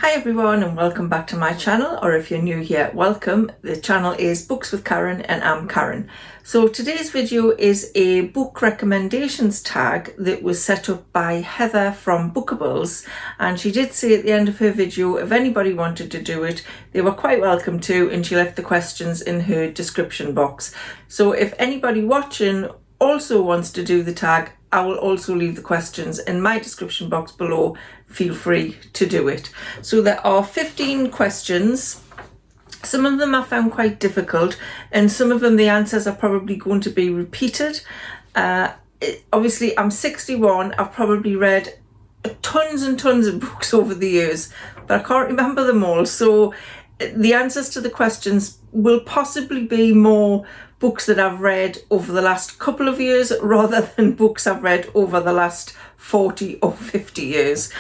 Hi everyone and welcome back to my channel, or if you're new here, welcome. The channel is Books with Karen and I'm Karen. So today's video is a book recommendations tag that was set up by Heather from Bookables, and she did say at the end of her video if anybody wanted to do it they were quite welcome to, and she left the questions in her description box. So if anybody watching also wants to do the tag, I will also leave the questions in my description box below. Feel free to do it. So there are 15 questions. Some of them I found quite difficult, and some of them the answers are probably going to be repeated. Obviously I'm 61, I've probably read tons and tons of books over the years, but I can't remember them all. So the answers to the questions will possibly be more books that I've read over the last couple of years rather than books I've read over the last 40 or 50 years.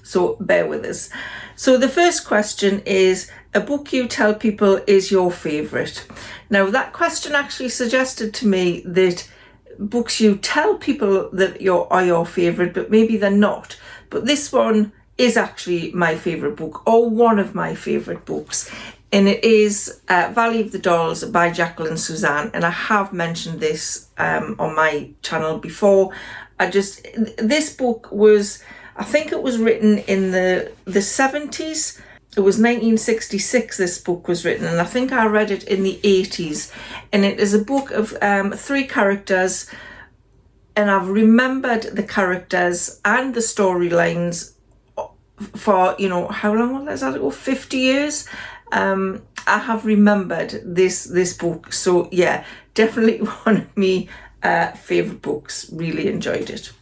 So bear with us. So the first question is, a book you tell people is your favourite. Now that question actually suggested to me that books you tell people that are your favourite, but maybe they're not. But this one is actually my favourite book, or one of my favourite books. And it is Valley of the Dolls by Jacqueline Susann, and I have mentioned this on my channel before. This book was, I think it was written in the 70s. It was 1966 this book was written, and I think I read it in the 80s. And it is a book of 3 characters, and I've remembered the characters and the storylines for, you know, how long was that ago? 50 years. I have remembered this book, so yeah, definitely one of my favourite books. Really enjoyed it.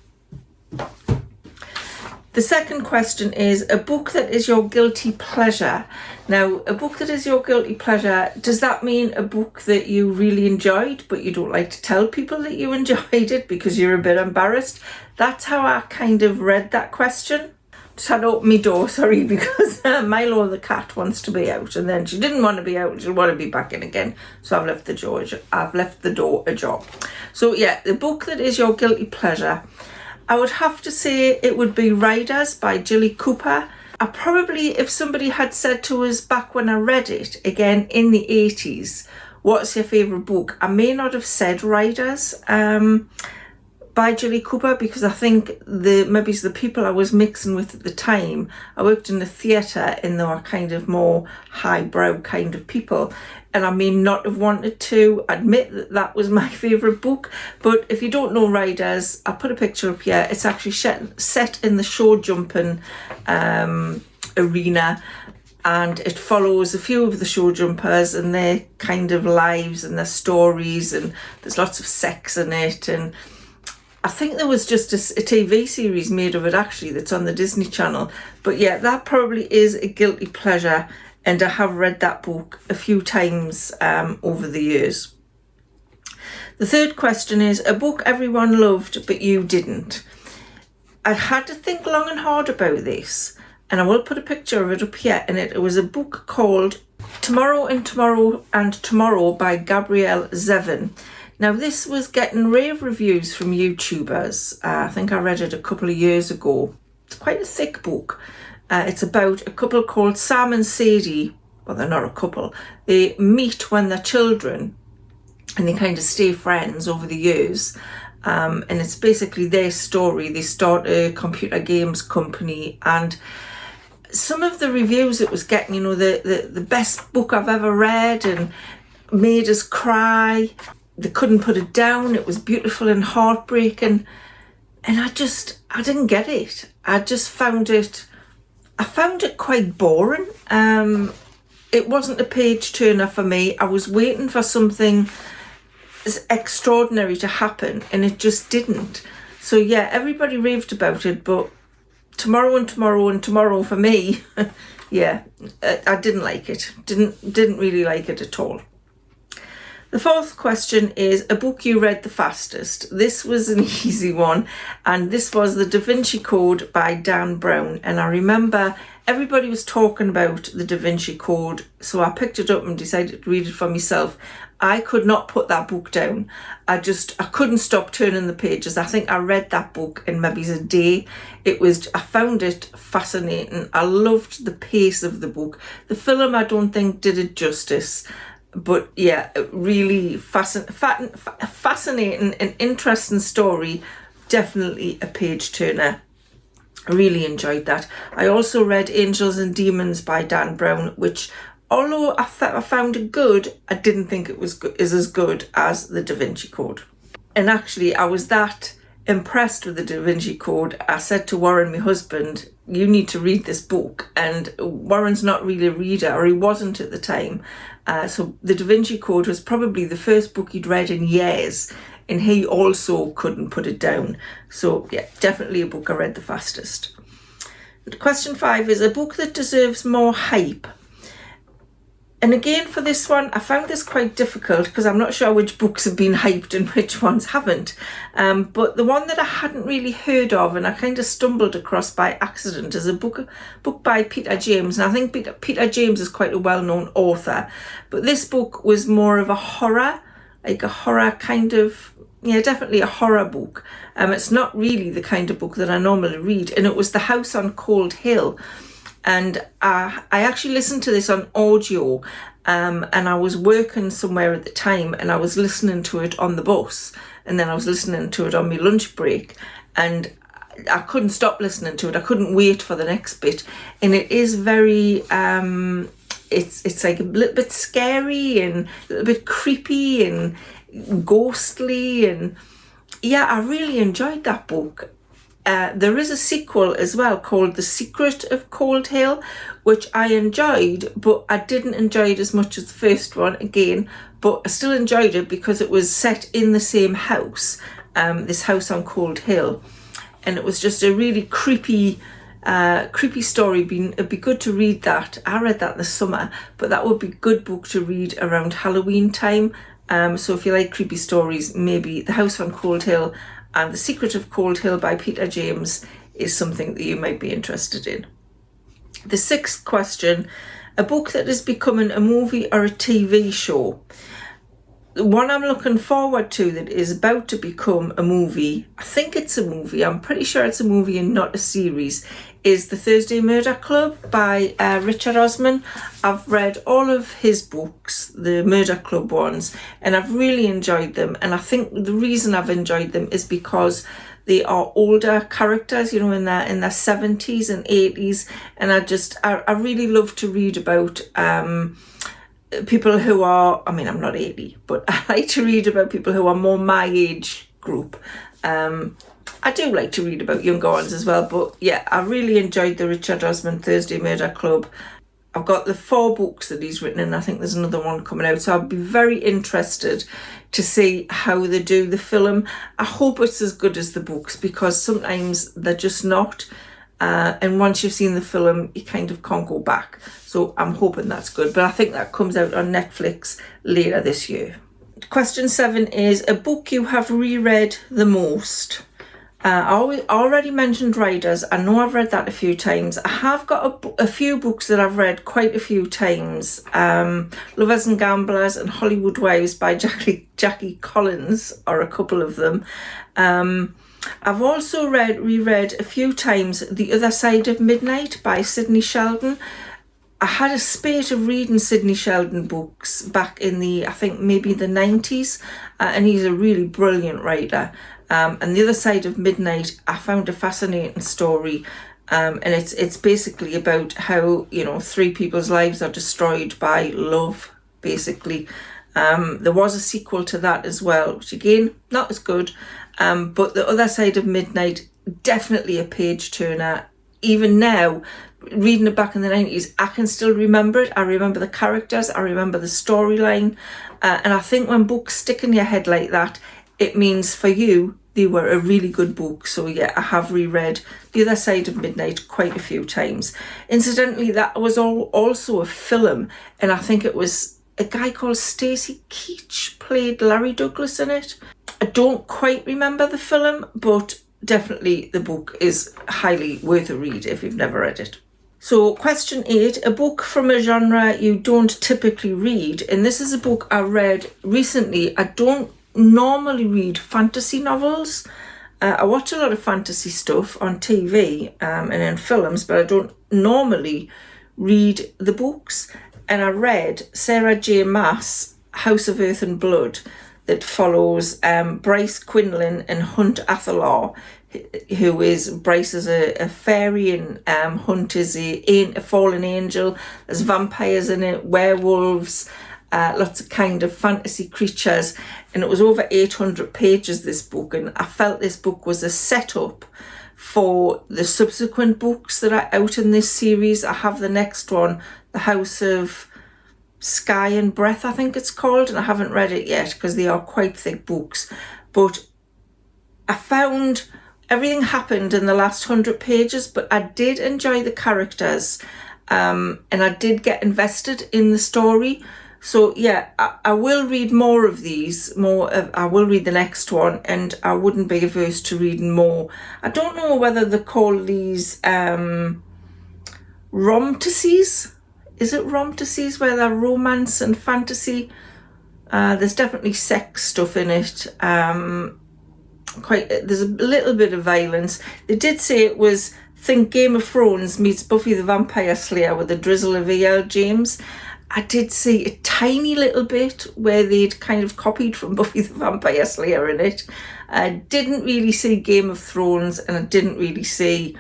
The second question is, a book that is your guilty pleasure. Now, a book that is your guilty pleasure, does that mean a book that you really enjoyed but you don't like to tell people that you enjoyed it because you're a bit embarrassed? That's how I kind of read that question. Just had to open my door, sorry, because Milo the cat wants to be out, and then she didn't want to be out, she'll want to be back in again, so I've left the door ajar. So yeah, the book that is your guilty pleasure, I would have to say it would be Riders by Jilly Cooper. I probably, if somebody had said to us back when I read it, again in the 80s, what's your favourite book, I may not have said Riders by Jilly Cooper, because I think maybe it's the people I was mixing with at the time. I worked in the theatre and they were kind of more highbrow kind of people, and I may not have wanted to admit that that was my favourite book. But if you don't know Riders, I'll put a picture up here. It's actually set in the show jumping arena, and it follows a few of the show jumpers and their kind of lives and their stories, and there's lots of sex in it. And I think there was just a TV series made of it actually that's on the Disney Channel. But yeah, that probably is a guilty pleasure, and I have read that book a few times over the years. The third question is, a book everyone loved but you didn't. I had to think long and hard about this, and I will put a picture of it up here. And it was a book called Tomorrow and Tomorrow and Tomorrow by Gabrielle Zevin. Now this was getting rave reviews from YouTubers. I think I read it a couple of years ago. It's quite a thick book. It's about a couple called Sam and Sadie. Well, they're not a couple. They meet when they're children and they kind of stay friends over the years. And it's basically their story. They start a computer games company, and some of the reviews it was getting, you know, the best book I've ever read, and made us cry. They couldn't put it down. It was beautiful and heartbreaking, and I didn't get it. I found it quite boring. It wasn't a page turner for me. I was waiting for something extraordinary to happen, and it just didn't. So yeah, everybody raved about it, but Tomorrow and Tomorrow and Tomorrow for me, yeah, I didn't like it. Didn't really like it at all. The fourth question is, a book you read the fastest. This was an easy one, and this was The Da Vinci Code by Dan Brown. And I remember everybody was talking about The Da Vinci Code, so I picked it up and decided to read it for myself. I could not put that book down. I couldn't stop turning the pages. I think I read that book in maybe a day. I found it fascinating. I loved the pace of the book. The film, I don't think, did it justice. But yeah, really fascinating and interesting story. Definitely a page turner. I really enjoyed that. I also read Angels and Demons by Dan Brown, which, although I found it good, I didn't think it is as good as the Da Vinci Code. And actually, I was that impressed with the Da Vinci Code, I said to Warren, my husband, you need to read this book. And Warren's not really a reader, or he wasn't at the time. So the Da Vinci Code was probably the first book he'd read in years, and he also couldn't put it down. So yeah, definitely a book I read the fastest. Question 5 is a book that deserves more hype. And again, for this one, I found this quite difficult because I'm not sure which books have been hyped and which ones haven't. But the one that I hadn't really heard of and I kind of stumbled across by accident is a book by Peter James. And I think Peter James is quite a well-known author. But this book was more of a horror, like a horror kind of, yeah, definitely a horror book. It's not really the kind of book that I normally read. And it was The House on Cold Hill. And I actually listened to this on audio, and I was working somewhere at the time, and I was listening to it on the bus, and then I was listening to it on my lunch break, and I couldn't stop listening to it. I couldn't wait for the next bit, and it is very it's like a little bit scary and a little bit creepy and ghostly, and yeah, I really enjoyed that book. There is a sequel as well called The Secret of Cold Hill, which I enjoyed, but I didn't enjoy it as much as the first one again, but I still enjoyed it because it was set in the same house, this house on Cold Hill, and it was just a really creepy story. It'd be good to read that. I read that in the summer, but that would be a good book to read around Halloween time. So if you like creepy stories, maybe The House on Cold Hill and The Secret of Cold Hill by Peter James is something that you might be interested in. The 6th question, a book that is becoming a movie or a TV show. The one I'm looking forward to that is about to become a movie, I think it's a movie, I'm pretty sure it's a movie and not a series, is The Thursday Murder Club by Richard Osman. I've read all of his books, the Murder Club ones, and I've really enjoyed them. And I think the reason I've enjoyed them is because they are older characters, you know, in their 70s and 80s. And I really love to read about people who are, I mean, I'm not 80, but I like to read about people who are more my age group. I do like to read about younger ones as well, but yeah, I really enjoyed the Richard Osman Thursday Murder Club. I've got the 4 books that he's written, and I think there's another one coming out, so I'll be very interested to see how they do the film. I hope it's as good as the books, because sometimes they're just not, and once you've seen the film, you kind of can't go back. So I'm hoping that's good, but I think that comes out on Netflix later this year. Question 7 is a book you have reread the most. I already mentioned Riders. I know I've read that a few times. I have got a few books that I've read quite a few times. Lovers and Gamblers and Hollywood Wives by Jackie Collins are a couple of them. I've also reread a few times The Other Side of Midnight by Sidney Sheldon. I had a spate of reading Sidney Sheldon books back in I think maybe the 90s, and he's a really brilliant writer. And The Other Side of Midnight, I found a fascinating story, and it's basically about how, you know, 3 people's lives are destroyed by love, basically. There was a sequel to that as well, which again, not as good, but The Other Side of Midnight, definitely a page turner. Even now, reading it back in the 90s, I can still remember it. I remember the characters, I remember the storyline, and I think when books stick in your head like that, it means for you they were a really good book. So yeah, I have reread The Other Side of Midnight quite a few times. Incidentally, that was also a film, and I think it was a guy called Stacey Keach played Larry Douglas in it. I don't quite remember the film, but definitely the book is highly worth a read if you've never read it. So question 8, a book from a genre you don't typically read. And this is a book I read recently. I don't normally read fantasy novels. I watch a lot of fantasy stuff on TV and in films, but I don't normally read the books. And I read Sarah J. Maas' House of Earth and Blood, that follows Bryce Quinlan and Hunt Atherlaw, who is, Bryce is a fairy and Hunt is a fallen angel. There's vampires in it, werewolves, lots of kind of fantasy creatures, and it was over 800 pages, this book, and I felt this book was a setup for the subsequent books that are out in this series. I have the next one, The House of Sky and Breath, I think it's called, and I haven't read it yet because they are quite thick books. But I found everything happened in the last 100 pages, but I did enjoy the characters, and I did get invested in the story. So yeah, I will read more of these, I will read the next one, and I wouldn't be averse to reading more. I don't know whether they call these romantasies. Is it romantasies, where they're romance and fantasy? There's definitely sex stuff in it. There's a little bit of violence. They did say it was, think Game of Thrones meets Buffy the Vampire Slayer with a drizzle of E.L. James. I did see a tiny little bit where they'd kind of copied from Buffy the Vampire Slayer in it. I didn't really see Game of Thrones, and I didn't really see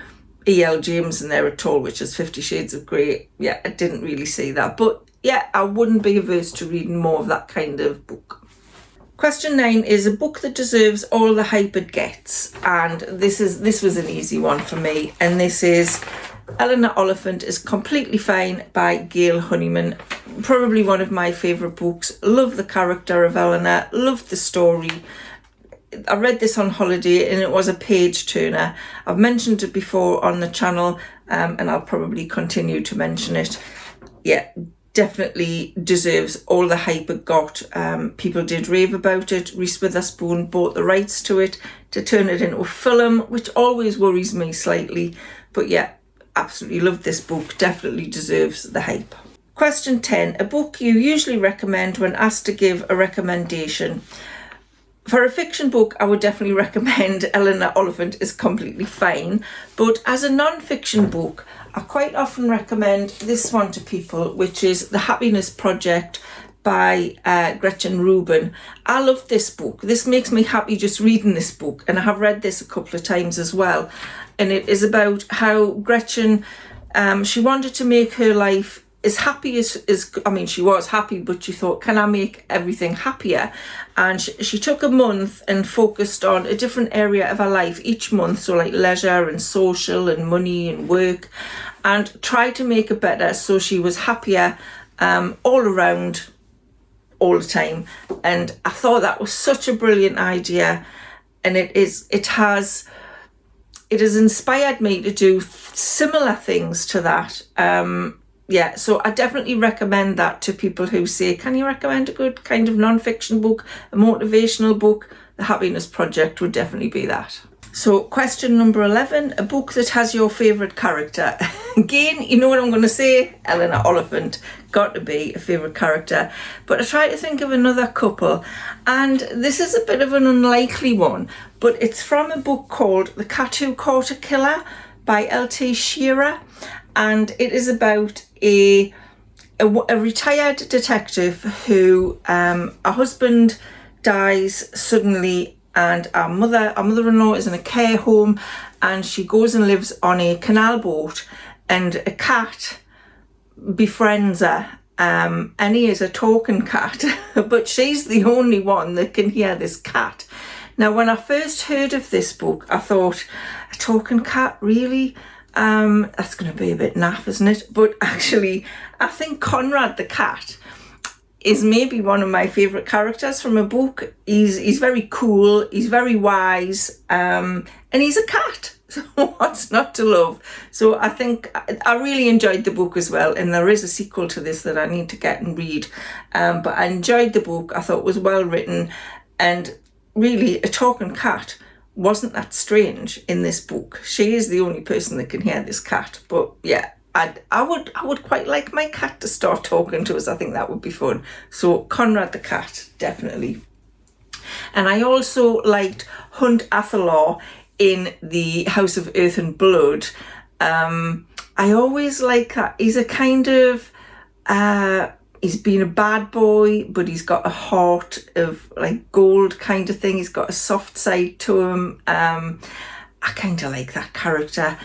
E.L. James in there at all, which is 50 Shades of Grey. Yeah, I didn't really see that. But yeah, I wouldn't be averse to reading more of that kind of book. Question 9 is a book that deserves all the hype it gets. And this was an easy one for me. And this is Eleanor Oliphant is Completely Fine by Gail Honeyman. Probably one of my favourite books. Love the character of Eleanor. Love the story. I read this on holiday and it was a page turner. I've mentioned it before on the channel, and I'll probably continue to mention it. Yeah, definitely deserves all the hype it got. People did rave about it. Reese Witherspoon bought the rights to it to turn it into a film, which always worries me slightly. But yeah, absolutely loved this book. Definitely deserves the hype. Question 10, a book you usually recommend when asked to give a recommendation. For a fiction book, I would definitely recommend Eleanor Oliphant is Completely Fine. But as a non-fiction book, I quite often recommend this one to people, which is The Happiness Project by Gretchen Rubin. I love this book. This makes me happy just reading this book, and I have read this a couple of times as well. And it is about how Gretchen, she wanted to make her life as happy as I mean, she was happy, but she thought, can I make everything happier? And she took a month and focused on a different area of her life each month, so like leisure and social and money and work, and tried to make it better so she was happier all around all the time. And I thought that was such a brilliant idea, and it has inspired me to do similar things to that. Yeah, so I definitely recommend that to people who say, can you recommend a good kind of non-fiction book, a motivational book? The Happiness Project would definitely be that. So question number 11, a book that has your favourite character. Again, you know what I'm going to say? Eleanor Oliphant, got to be a favourite character. But I try to think of another couple, and this is a bit of an unlikely one, but it's from a book called The Cat Who Caught a Killer by L.T. Shearer. And it is about a retired detective who, her husband dies suddenly, and our mother-in-law is in a care home, and she goes and lives on a canal boat, and a cat befriends her, and he is a talking cat, but she's the only one that can hear this cat. Now, when I first heard of this book, I thought, a talking cat, really? That's going to be a bit naff, isn't it? But actually, I think Conrad the cat is maybe one of my favourite characters from a book. He's very cool, he's very wise, and he's a cat. So what's not to love? So I think I really enjoyed the book as well, and there is a sequel to this that I need to get and read. But I enjoyed the book. I thought it was well written, and really a talking cat wasn't that strange in this book. She is the only person that can hear this cat. But yeah, I would quite like my cat to start talking to us. I think that would be fun. So Conrad the cat, definitely. And I also liked Hunt Atherlaw in the House of Earth and Blood. I always like that. He's a kind of, he's been a bad boy, but he's got a heart of like gold kind of thing. He's got a soft side to him. I kind of like that character.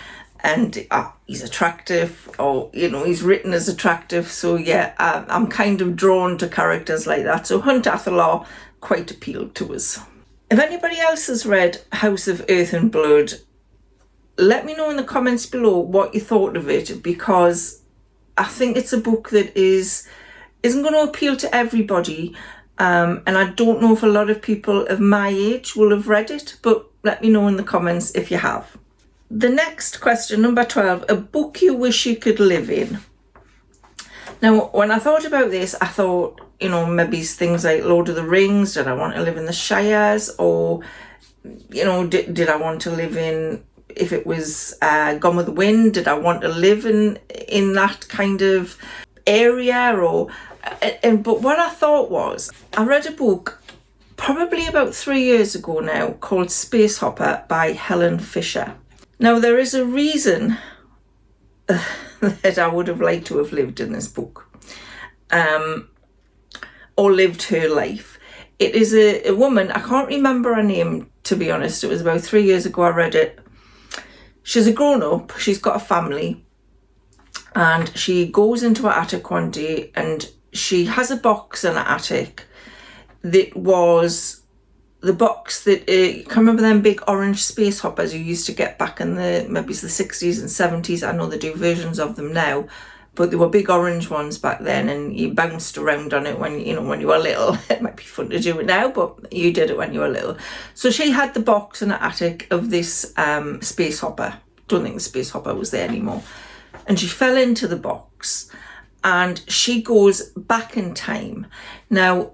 And he's attractive, or, you know, he's written as attractive. So yeah, I'm kind of drawn to characters like that. So Hunt Atherlaw quite appealed to us. If anybody else has read House of Earth and Blood, let me know in the comments below what you thought of it, because I think it's a book that isn't going to appeal to everybody. And I don't know if a lot of people of my age will have read it, but let me know in the comments if you have. The next question, number 12, a book you wish you could live in. Now, when I thought about this, I thought, you know, maybe things like Lord of the Rings. Did I want to live in the Shires? Or, you know, did I want to live in, if it was Gone with the Wind, did I want to live in that kind of area? But what I thought was, I read a book probably about 3 years ago now called Space Hopper by Helen Fisher. Now, there is a reason that I would have liked to have lived in this book, or lived her life. It is a woman, I can't remember her name, to be honest. It was about 3 years ago I read it. She's a grown-up, she's got a family, and she goes into her attic one day, and she has a box in her attic that was the box that, you can remember them big orange space hoppers you used to get back in maybe the 60s and 70s. I know they do versions of them now, but they were big orange ones back then, and you bounced around on it when you were little. It might be fun to do it now, but you did it when you were little. So she had the box in her attic of this space hopper. Don't think the space hopper was there anymore. And she fell into the box, and she goes back in time. Now,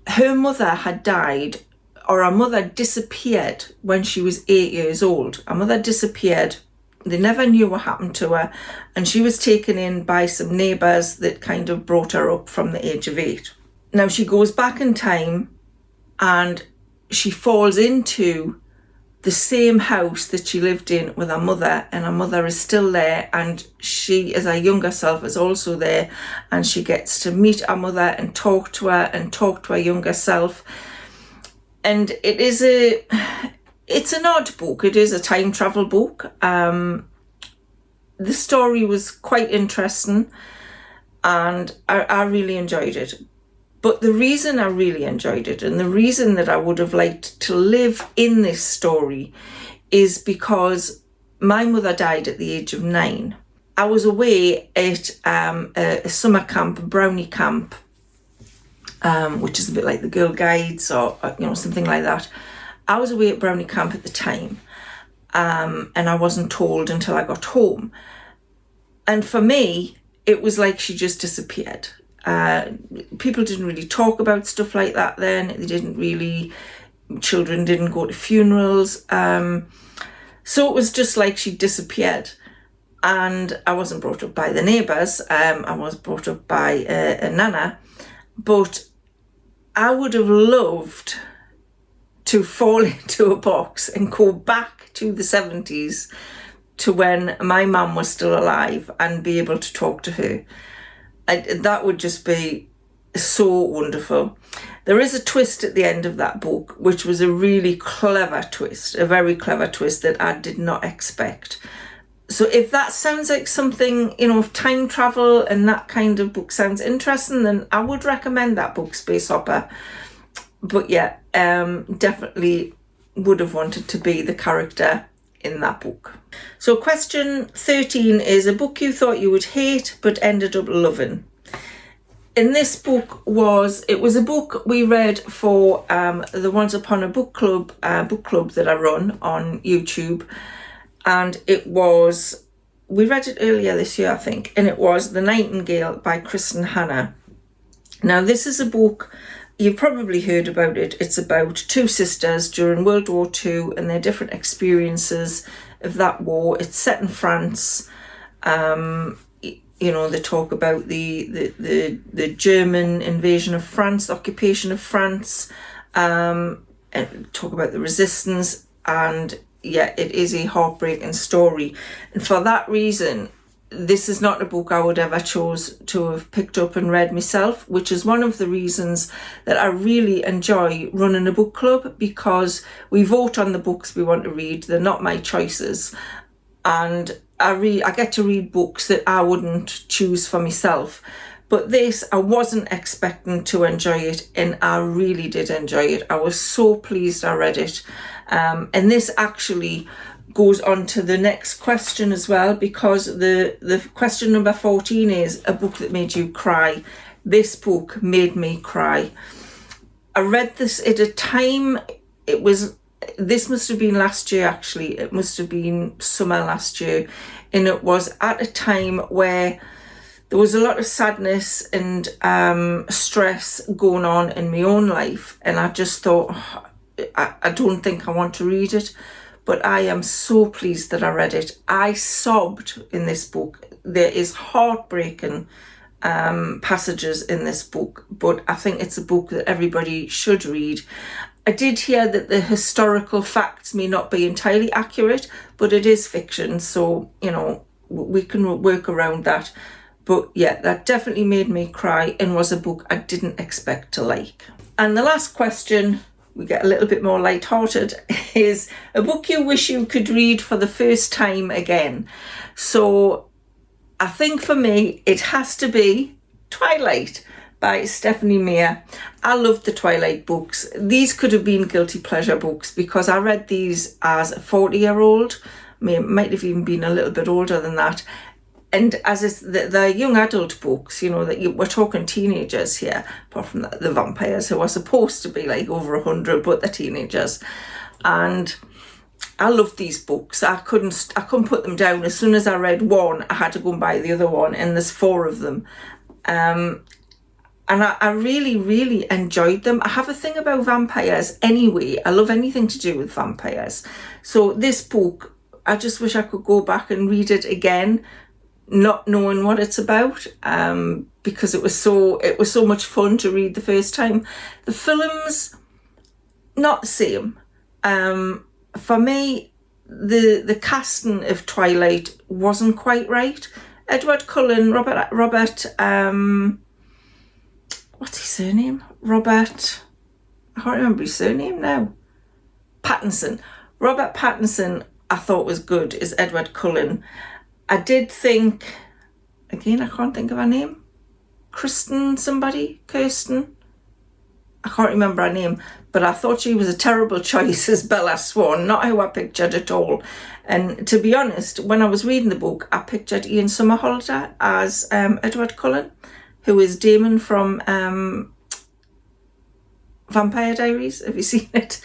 her mother had died, or her mother disappeared when she was 8 years old. Her mother disappeared. They never knew what happened to her, and she was taken in by some neighbours that kind of brought her up from the age of 8. Now she goes back in time, and she falls into the same house that she lived in with her mother, and her mother is still there, and she, as her younger self, is also there, and she gets to meet her mother and talk to her younger self. And it's an odd book. It is a time travel book. The story was quite interesting, and I really enjoyed it. But the reason I really enjoyed it, and the reason that I would have liked to live in this story, is because my mother died at the age of 9. I was away at a summer camp, a brownie camp, which is a bit like the Girl Guides, or something like that. I was away at brownie camp at the time, and I wasn't told until I got home. And for me, it was like she just disappeared. People didn't really talk about stuff like that then. Children didn't go to funerals. So it was just like she disappeared. And I wasn't brought up by the neighbours. I was brought up by a nana. But I would have loved to fall into a box and go back to the 70s, to when my mum was still alive, and be able to talk to her. That would just be so wonderful. There is a twist at the end of that book, which was a really clever twist, a very clever twist that I did not expect. So if that sounds like something, if time travel and that kind of book sounds interesting, then I would recommend that book, Space Hopper. But yeah, definitely would have wanted to be the character in that book. So question 13 is a book you thought you would hate but ended up loving. In this book was a book we read for the Once Upon a book club that I run on YouTube, and we read it earlier this year, I think, and it was The Nightingale by Kristen Hanna. Now this is a book, you've probably heard about it. It's about two sisters during World War II and their different experiences of that war. It's set in France, and They talk about the German invasion of France, the occupation of France, and talk about the resistance. And yeah, it is a heartbreaking story. And for that reason, this is not a book I would ever chose to have picked up and read myself, which is one of the reasons that I really enjoy running a book club, because we vote on the books we want to read. They're not my choices. And I get to read books that I wouldn't choose for myself. But this, I wasn't expecting to enjoy it, and I really did enjoy it. I was so pleased I read it. And this actually goes on to the next question as well, because the question number 14 is a book that made you cry. This book made me cry. I read this at a time, this must have been last year actually, it must have been summer last year, and it was at a time where there was a lot of sadness and stress going on in my own life, and I just thought, I don't think I want to read it. But I am so pleased that I read it. I sobbed in this book. There is heartbreaking passages in this book, but I think it's a book that everybody should read. I did hear that the historical facts may not be entirely accurate, but it is fiction, so, we can work around that. But yeah, that definitely made me cry and was a book I didn't expect to like. And the last question, we get a little bit more light-hearted, is a book you wish you could read for the first time again. So I think for me, it has to be Twilight by Stephanie Meyer. I loved the Twilight books. These could have been guilty pleasure books because I read these as a 40-year-old. Might have even been a little bit older than that. And as the young adult books, that we're talking teenagers here, apart from the vampires who are supposed to be like over 100, but they're teenagers. And I loved these books. I couldn't put them down. As soon as I read one, I had to go and buy the other one, and there's 4 of them. And I really, really enjoyed them. I have a thing about vampires anyway. I love anything to do with vampires. So this book, I just wish I could go back and read it again, not knowing what it's about, because it was so much fun to read the first time. The films, not the same. For me, the casting of Twilight wasn't quite right. Edward Cullen, Robert, what's his surname? Robert, I can't remember his surname now. Pattinson. Robert Pattinson, I thought was good as Edward Cullen. I did think, again, I can't think of her name. Kirsten, I can't remember her name, but I thought she was a terrible choice as Bella Swan, not how I pictured at all. And to be honest, when I was reading the book, I pictured Ian Somerhalder as Edward Cullen, who is Damon from Vampire Diaries. Have you seen it?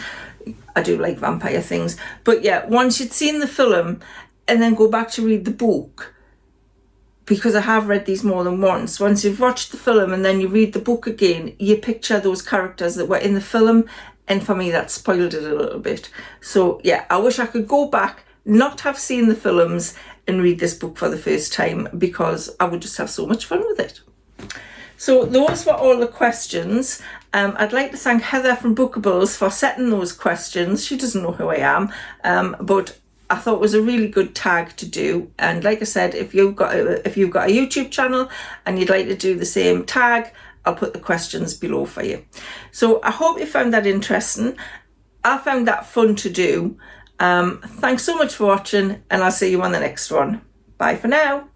I do like vampire things. But yeah, once you'd seen the film and then go back to read the book, because I have read these more than once, once you've watched the film and then you read the book again, you picture those characters that were in the film, and for me that spoiled it a little bit. So yeah, I wish I could go back, not have seen the films, and read this book for the first time, because I would just have so much fun with it. So those were all the questions. I'd like to thank Heather from Bookables for setting those questions. She doesn't know who I am, but I thought it was a really good tag to do. And like I said, if you've got a YouTube channel and you'd like to do the same tag, I'll put the questions below for you. So I hope you found that interesting. I found that fun to do. Thanks so much for watching, and I'll see you on the next one. Bye for now.